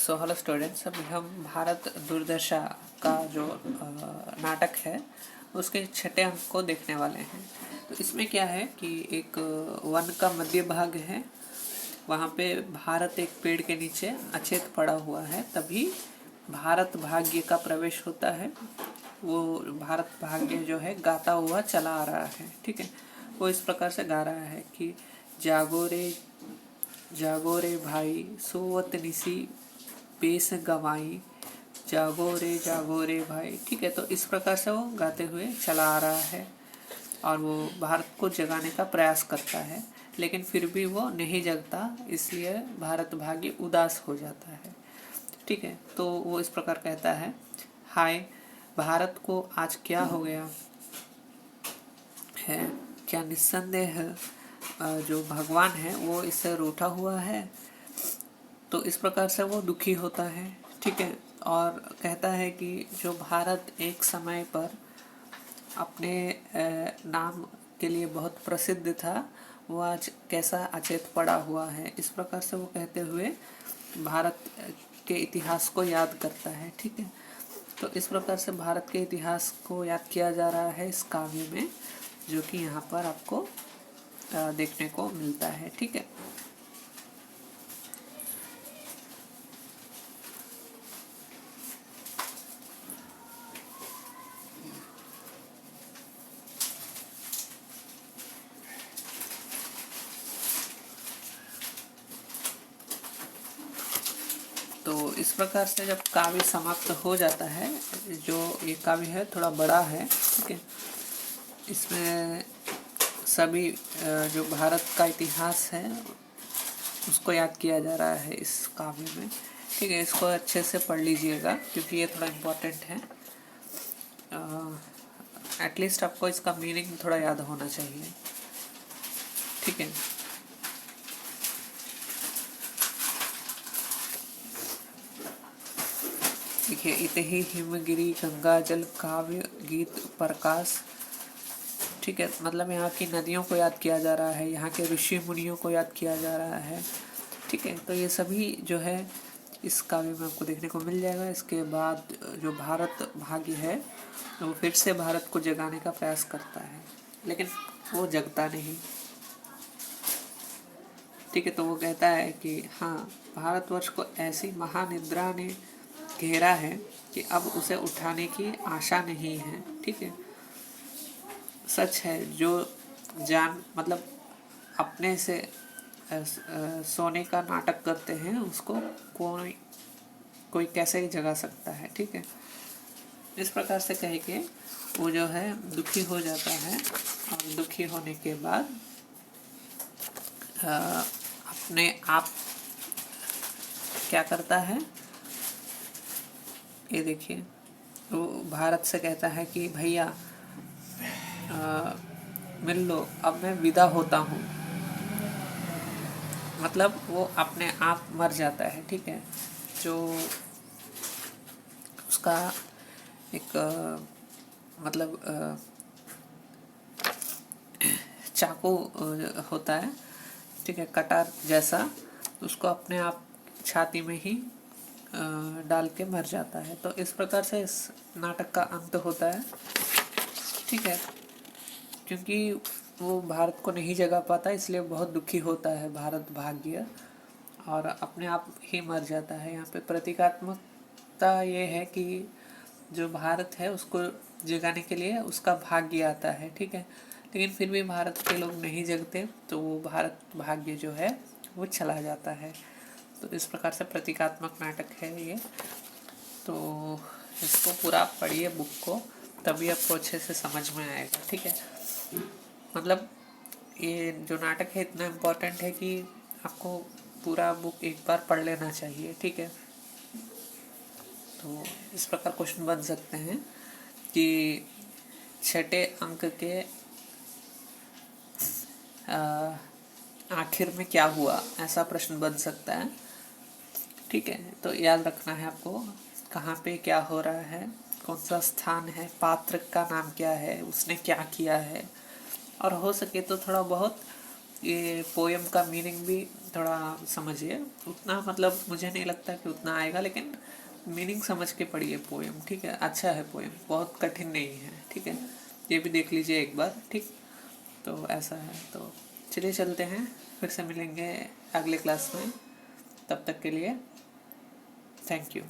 So hello students, अभी हम भारत दुर्दशा का जो नाटक है उसके छठे अंक को देखने वाले हैं। तो इसमें क्या है कि एक वन का मध्य भाग है, वहाँ पे भारत एक पेड़ के नीचे अचेत पड़ा हुआ है। तभी भारत भाग्य का प्रवेश होता है। वो भारत भाग्य जो है गाता हुआ चला आ रहा है। ठीक है, वो इस प्रकार से गा रहा है कि जागो रे भाई सोवत निसी पेश गवाई, जागो रे भाई। ठीक है, तो इस प्रकार से वो गाते हुए चला आ रहा है और वो भारत को जगाने का प्रयास करता है, लेकिन फिर भी वो नहीं जगता, इसलिए भारत भाग्य उदास हो जाता है। ठीक है, तो वो इस प्रकार कहता है, हाय भारत को आज क्या हो गया है, क्या निस्संदेह जो भगवान है वो इससे रूठा हुआ है। तो इस प्रकार से वो दुखी होता है। ठीक है, और कहता है कि जो भारत एक समय पर अपने नाम के लिए बहुत प्रसिद्ध था, वो आज कैसा अचेत पड़ा हुआ है। इस प्रकार से वो कहते हुए भारत के इतिहास को याद करता है। ठीक है, तो इस प्रकार से भारत के इतिहास को याद किया जा रहा है इस काव्य में, जो कि यहाँ पर आपको देखने को मिलता है। ठीक है, तो इस प्रकार से जब काव्य समाप्त हो जाता है, जो ये काव्य है थोड़ा बड़ा है। ठीक है, इसमें सभी जो भारत का इतिहास है उसको याद किया जा रहा है इस काव्य में। ठीक है, इसको अच्छे से पढ़ लीजिएगा क्योंकि ये थोड़ा इम्पोर्टेंट है। एटलीस्ट आपको इसका मीनिंग थोड़ा याद होना चाहिए। ठीक है, देखिए, इत ही हिमगिरी गंगा जल काव्य गीत प्रकाश। ठीक है, मतलब यहाँ की नदियों को याद किया जा रहा है, यहाँ के ऋषि मुनियों को याद किया जा रहा है। ठीक है, तो ये सभी जो है इस काव्य में आपको देखने को मिल जाएगा। इसके बाद जो भारत भाग्य है वो फिर से भारत को जगाने का प्रयास करता है, लेकिन वो जगता नहीं। ठीक है, तो वो कहता है कि हाँ, भारतवर्ष को ऐसी महानिद्रा ने घेरा है कि अब उसे उठाने की आशा नहीं है। ठीक है, सच है, जो जान मतलब अपने से सोने का नाटक करते हैं उसको कोई कैसे ही जगा सकता है। ठीक है, इस प्रकार से कह के वो जो है दुखी हो जाता है, और दुखी होने के बाद अपने आप क्या करता है, ये देखिए, वो भारत से कहता है कि भैया मिल लो, अब मैं विदा होता हूँ। मतलब वो अपने आप मर जाता है। ठीक है, जो उसका एक मतलब चाकू होता है, ठीक है, कटार जैसा, उसको अपने आप छाती में ही डाल के मर जाता है। तो इस प्रकार से इस नाटक का अंत होता है। ठीक है, क्योंकि वो भारत को नहीं जगा पाता, इसलिए बहुत दुखी होता है भारत भाग्य, और अपने आप ही मर जाता है। यहाँ पे प्रतीकात्मकता ये है कि जो भारत है उसको जगाने के लिए उसका भाग्य आता है। ठीक है, लेकिन फिर भी भारत के लोग नहीं जगते, तो वो भारत भाग्य जो है वो चला जाता है। तो इस प्रकार से प्रतीकात्मक नाटक है ये। तो इसको पूरा पढ़िए बुक को, तभी आपको अच्छे से समझ में आएगा। ठीक है, मतलब ये जो नाटक है इतना इम्पोर्टेंट है कि आपको पूरा बुक एक बार पढ़ लेना चाहिए। ठीक है, तो इस प्रकार क्वेश्चन बन सकते हैं कि छठे अंक के आखिर में क्या हुआ, ऐसा प्रश्न बन सकता है। ठीक है, तो याद रखना है आपको कहाँ पे क्या हो रहा है, कौन सा स्थान है, पात्र का नाम क्या है, उसने क्या किया है, और हो सके तो थोड़ा बहुत ये पोयम का मीनिंग भी थोड़ा समझिए। उतना मतलब मुझे नहीं लगता कि उतना आएगा, लेकिन मीनिंग समझ के पढ़िए पोएम, ठीक है। अच्छा है पोएम, बहुत कठिन नहीं है, ठीक है। ये भी देख लीजिए एक बार, ठीक। तो ऐसा है, तो चलिए चलते हैं, फिर से मिलेंगे अगले क्लास में। तब तक के लिए थैंक यू।